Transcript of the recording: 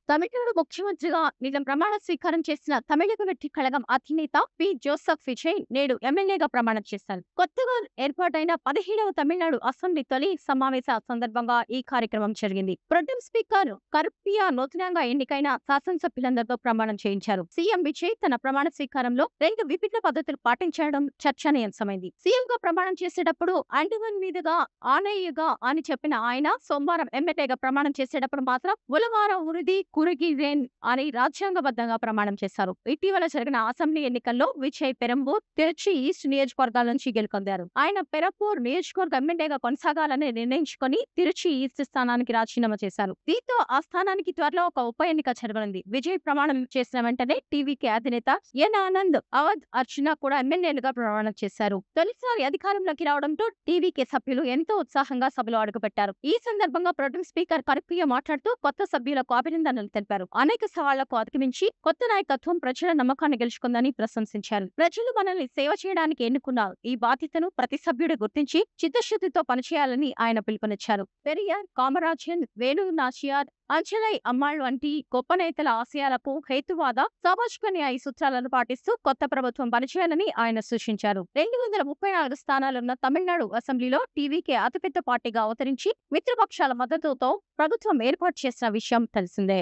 తమిళనాడు ముఖ్యమంత్రిగా నిన్న ప్రమాణ స్వీకారం చేసిన తమిళగ వెట్రి కళగం అధినేత జోసెఫ్ విజయ్ నేడు ఎమ్మెల్యేగా ప్రమాణం చేశారు. కొత్తగా ఏర్పాటైన 17వ తమిళనాడు అసెంబ్లీ తొలి సమావేశ సందర్భంగా ఈ కార్యక్రమం జరిగింది. ప్రొటెం స్పీకర్ కరుప్పియా నూతనంగా ఎన్నికైన శాసనసభ్యులందరితో ప్రమాణం చేయించారు. సీఎం విజయ్ తన ప్రమాణ స్వీకారంలో రెండు విభిన్న పద్ధతులు పాటించడం చర్చనీయాంశమైంది. సీఎంగా ప్రమాణం చేసేటప్పుడు అండవన్ మీదుగా ఆనయ్యగా అని చెప్పిన ఆయన సోమవారం ఎమ్మెల్యేగా ప్రమాణం చేసేటప్పుడు మాత్రం ఉలవారం ఉరిది కురిగిరేన్ అని రాజ్యాంగబద్ధంగా ప్రమాణం చేశారు. ఇటీవల జరిగిన అసెంబ్లీ ఎన్నికల్లో విజయ్ పెరంబూర్, తిరుచి ఈస్ట్ నియోజకవర్గాల నుంచి గెలుపొందారు. ఆయన పెరంబూర్ నియోజకవర్గ ఎమ్మెల్యేగా కొనసాగాలని నిర్ణయించుకొని తిరుచి ఈస్ట్ స్థానానికి రాజీనామా చేశారు. దీంతో ఆ స్థానానికి త్వరలో ఒక ఉప ఎన్నిక జరగనుంది. విజయ్ ప్రమాణం చేసిన వెంటనే టీవీకే అధినేత ఎన్ ఆనంద్, అవధ్ అర్చన కూడా ఎమ్మెల్యేలుగా ప్రమాణం చేశారు. తొలిసారి అధికారంలోకి రావడంతో టీవీకే సభ్యులు ఎంతో ఉత్సాహంగా సభలో అడుగుపెట్టారు. ఈ సందర్భంగా ప్రొటెం స్పీకర్ కరుప్పియా మాట్లాడుతూ కొత్త సభ్యులకు అభినందనలు తెలిపారు. అనేక సవాళ్లకు అధిగమించి కొత్త నాయకత్వం ప్రజల నమ్మకాన్ని గెలుచుకుందని ప్రశంసించారు. ప్రజలు మనల్ని సేవ చేయడానికి ఎన్నుకున్నారు. ఈ బాధ్యతను ప్రతి సభ్యుడు గుర్తించి చిత్తశుద్ధితో పనిచేయాలని ఆయన పిలుపునిచ్చారు. పెరియార్, కామరాజన్, వేణు నాచియార్, అంజలై అమ్మాళ్ వంటి గొప్ప నేతల ఆశయాలకు హేతువాద సామాజిక న్యాయ సూత్రాలను పాటిస్తూ కొత్త ప్రభుత్వం పనిచేయాలని ఆయన సూచించారు. 234 స్థానాలున్న తమిళనాడు అసెంబ్లీలో టీవీకే అతిపెద్ద పార్టీగా అవతరించి మిత్రపక్షాల మద్దతుతో ప్రభుత్వం ఏర్పాటు చేసిన విషయం తెలిసిందే.